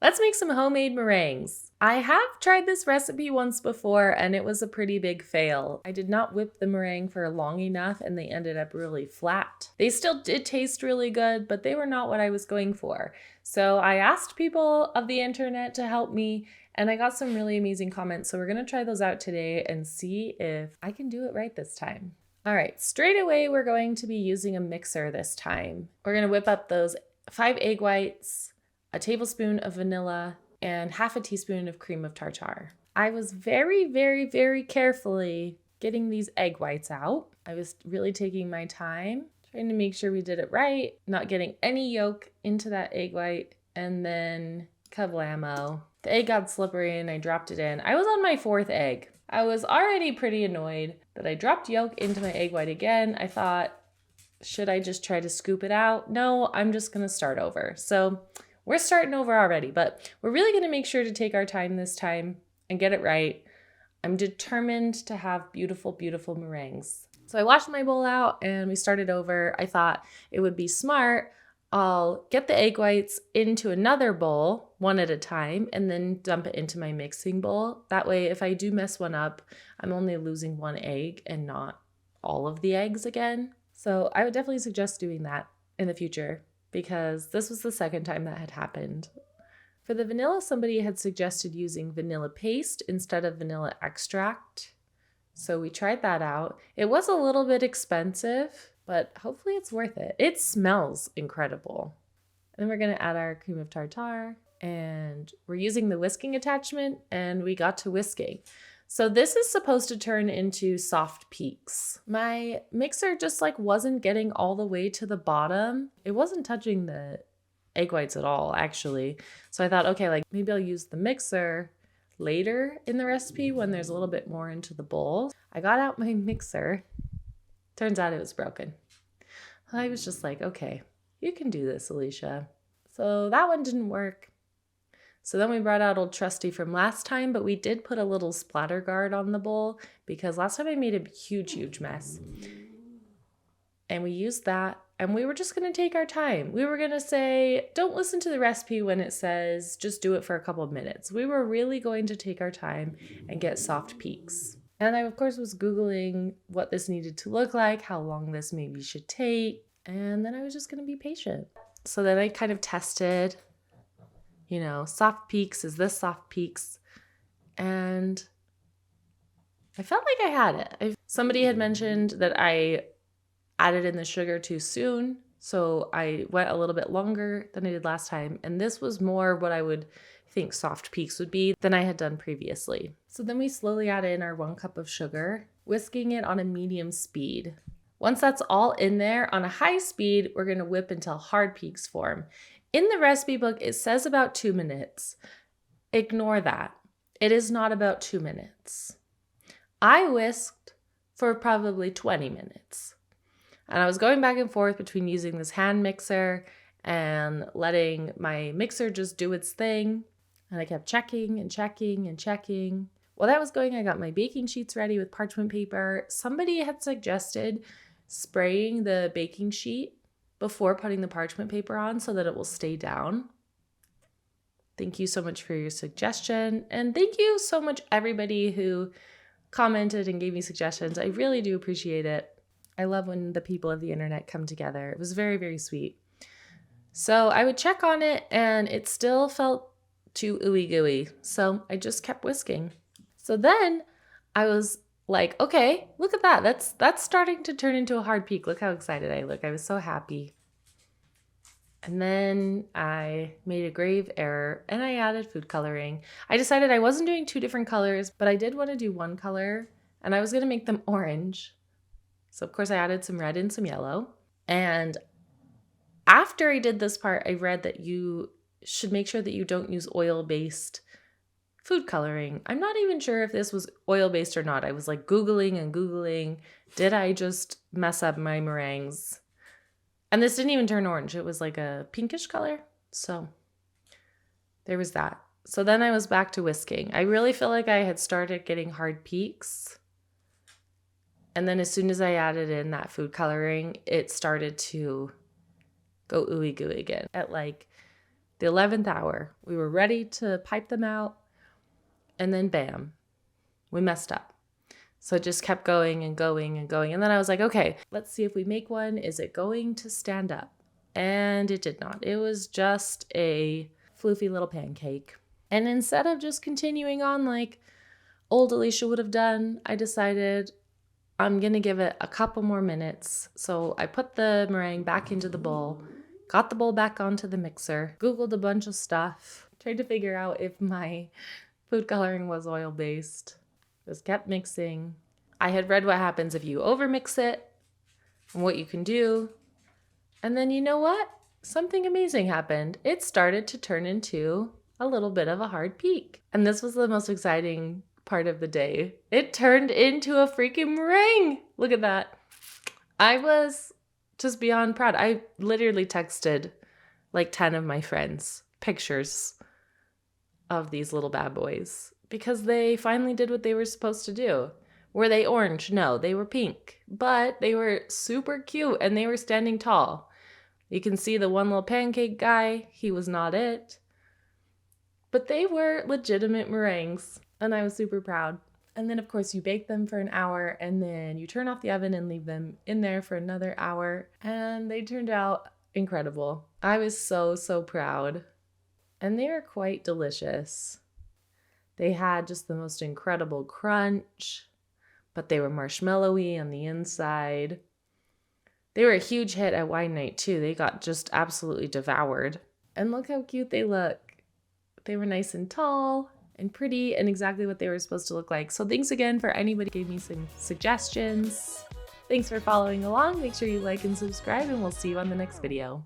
Let's make some homemade meringues. I have tried this recipe once before and it was a pretty big fail. I did not whip the meringue for long enough and they ended up really flat. They still did taste really good, but they were not what I was going for. So I asked people of the internet to help me and I got some really amazing comments. So we're gonna try those out today and see if I can do it right this time. All right, straight away we're going to be using a mixer this time. We're gonna whip up those 5 egg whites, a tablespoon of vanilla, and half a teaspoon of cream of tartar. I was very carefully getting these egg whites out. I was really taking my time, trying to make sure we did it right, not getting any yolk into that egg white, and then kablamo. The egg got slippery and I dropped it in. I was on my 4th egg. I was already pretty annoyed that I dropped yolk into my egg white again. I thought, should I just try to scoop it out? No, I'm just gonna start over. So we're starting over already, but we're really gonna make sure to take our time this time and get it right. I'm determined to have beautiful meringues. So I washed my bowl out and we started over. I thought it would be smart. I'll get the egg whites into another bowl, one at a time, and then dump it into my mixing bowl. That way, if I do mess one up, I'm only losing 1 egg and not all of the eggs again. So I would definitely suggest doing that in the future, because this was the 2nd time that had happened. For the vanilla, somebody had suggested using vanilla paste instead of vanilla extract. So we tried that out. It was a little bit expensive, but hopefully it's worth it. It smells incredible. And then we're gonna add our cream of tartar, and we're using the whisking attachment, and we got to whisking. So this is supposed to turn into soft peaks. My mixer just wasn't getting all the way to the bottom. It wasn't touching the egg whites at all, actually. So I thought, okay, maybe I'll use the mixer later in the recipe when there's a little bit more into the bowl. I got out my mixer. Turns out it was broken. I was just like, okay, you can do this, Alicia. So that one didn't work. So then we brought out old trusty from last time, but we did put a little splatter guard on the bowl because last time I made a huge mess. And we used that, and we were just gonna take our time. We were gonna say, don't listen to the recipe when it says just do it for a couple of minutes. We were really going to take our time and get soft peaks. And I, of course, was Googling what this needed to look like, how long this maybe should take, and then I was just gonna be patient. So then I kind of tested, soft peaks, is this soft peaks? And I felt like I had it. Somebody had mentioned that I added in the sugar too soon, so I went a little bit longer than I did last time, and this was more what I would think soft peaks would be than I had done previously. So then we slowly add in our 1 cup of sugar, whisking it on a medium speed. Once that's all in there, on a high speed, we're gonna whip until hard peaks form. In the recipe book, it says about 2 minutes. Ignore that. It is not about 2 minutes. I whisked for probably 20 minutes. And I was going back and forth between using this hand mixer and letting my mixer just do its thing. And I kept checking and checking and checking. While that was going, I got my baking sheets ready with parchment paper. Somebody had suggested spraying the baking sheet before putting the parchment paper on so that it will stay down. Thank you so much for your suggestion. And thank you so much everybody who commented and gave me suggestions. I really do appreciate it. I love when the people of the internet come together. It was very sweet. So I would check on it and it still felt too ooey gooey. So I just kept whisking. So then I was like, okay, look at that. That's starting to turn into a hard peak. Look how excited I look. I was so happy. And then I made a grave error and I added food coloring. I decided I wasn't doing 2 different colors, but I did want to do 1 color and I was going to make them orange. So of course I added some red and some yellow. And after I did this part, I read that you should make sure that you don't use oil-based food coloring. I'm not even sure if this was oil-based or not. I was Googling and Googling. Did I just mess up my meringues? And this didn't even turn orange. It was a pinkish color. So there was that. So then I was back to whisking. I really feel like I had started getting hard peaks. And then as soon as I added in that food coloring, it started to go ooey gooey again. At the 11th hour. We were ready to pipe them out, and then bam, we messed up. So it just kept going and going and going. And then I was like, okay, let's see if we make one. Is it going to stand up? And it did not. It was just a floofy little pancake. And instead of just continuing on like old Alicia would have done, I decided I'm going to give it a couple more minutes. So I put the meringue back into the bowl, got the bowl back onto the mixer, Googled a bunch of stuff, tried to figure out if my food coloring was oil-based. Just kept mixing. I had read what happens if you overmix it and what you can do. And then you know what? Something amazing happened. It started to turn into a little bit of a hard peak. And this was the most exciting part of the day. It turned into a freaking meringue. Look at that. I was just beyond proud. I literally texted like 10 of my friends pictures of these little bad boys because they finally did what they were supposed to do. Were they orange? No, they were pink, but they were super cute and they were standing tall. You can see the one little pancake guy. He was not it. But they were legitimate meringues, and I was super proud. And then, of course, you bake them for an hour, and then you turn off the oven and leave them in there for another hour, and they turned out incredible. I was so, so proud. And they are quite delicious. They had just the most incredible crunch, but they were marshmallowy on the inside. They were a huge hit at wine night too. They got just absolutely devoured. And look how cute they look. They were nice and tall and pretty and exactly what they were supposed to look like. So thanks again for anybody who gave me some suggestions. Thanks for following along. Make sure you like and subscribe, and we'll see you on the next video.